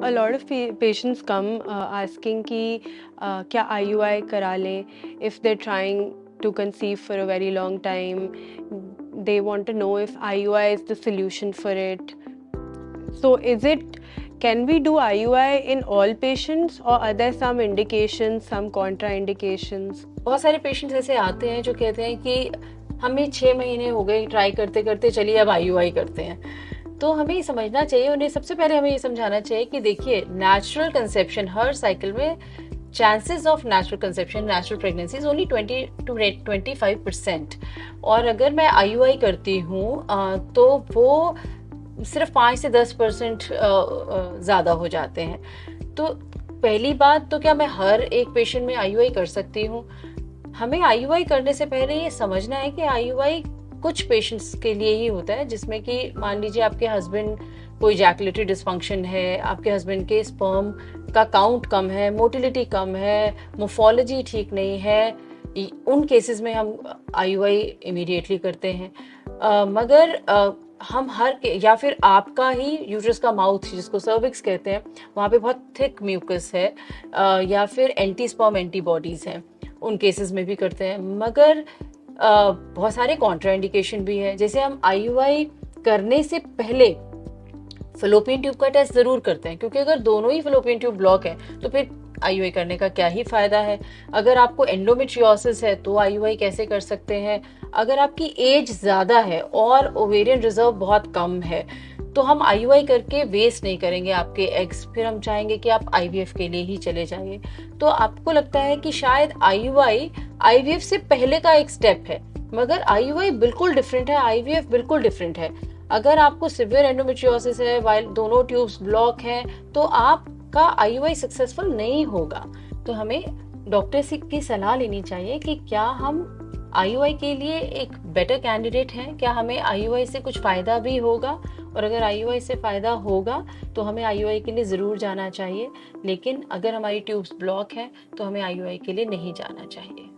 A lot of patients come asking कि क्या IUI करा लें if they're trying to conceive for a very long time. They want to know if IUI is the solution for it. So can we do IUI in all patients or are there some indications, some contraindications? बहुत सारे patients ऐसे आते हैं जो कहते हैं कि हमें 6 महीने हो गए ट्राई करते करते, चलिए अब IUI करते हैं। तो हमें ये समझना चाहिए, उन्हें सबसे पहले हमें ये समझाना चाहिए कि देखिए, नेचुरल कंसेप्शन हर साइकिल में chances of natural conception, natural pregnancy is only 20 to 25%। और अगर मैं IUI करती हूँ तो वो सिर्फ 5 से 10% ज़्यादा हो जाते हैं। तो पहली बात तो क्या मैं हर एक पेशेंट में IUI कर सकती हूँ? हमें IUI करने से पहले ये समझना है कि IUI कुछ पेशेंट्स के लिए ही होता है, जिसमें कि मान लीजिए आपके हस्बैंड कोई इजैकुलेटरी डिस्फंक्शन है, आपके हस्बैंड के स्पर्म का काउंट कम है, मोटिलिटी कम है, मोफोलॉजी ठीक नहीं है, उन केसेस में हम IUI इमीडिएटली करते हैं। मगर हम या फिर आपका ही यूट्रस का माउथ जिसको सर्विक्स कहते हैं, वहाँ पे बहुत थिक म्यूकस है, या फिर एंटी स्पर्म एंटीबॉडीज हैं, उन केसेस में भी करते हैं। मगर बहुत सारे कॉन्ट्राइंडिकेशन भी है। जैसे हम IUI करने से पहले फलोपियन ट्यूब का टेस्ट जरूर करते हैं, क्योंकि अगर दोनों ही फलोपियन ट्यूब ब्लॉक है तो फिर IUI करने का क्या ही फायदा है। अगर आपको एंडोमेट्रियोसिस है तो IUI कैसे कर सकते हैं? अगर आपकी एज ज्यादा है और ओवेरियन रिजर्व बहुत कम है तो हम IUI करके वेस्ट नहीं करेंगे आपके एग्स, फिर हम चाहेंगे कि आप IVF के लिए ही चले जाइए। तो आपको लगता है कि शायद IUI IVF से पहले का एक स्टेप है, मगर IUI बिल्कुल डिफरेंट है, IVF बिल्कुल डिफरेंट है। अगर आपको सिवियर एंडोमेट्रियोसिस है, वाइल दोनों ट्यूब्स ब्लॉक हैं, तो आपका IUI सक्सेसफुल नहीं होगा। तो हमें डॉक्टर से की सलाह लेनी चाहिए कि क्या हम IUI के लिए एक बेटर कैंडिडेट हैं, क्या हमें IUI से कुछ फ़ायदा भी होगा, और अगर IUI से फ़ायदा होगा तो हमें IUI के लिए ज़रूर जाना चाहिए। लेकिन अगर हमारी ट्यूब्स ब्लॉक हैं तो हमें IUI के लिए नहीं जाना चाहिए।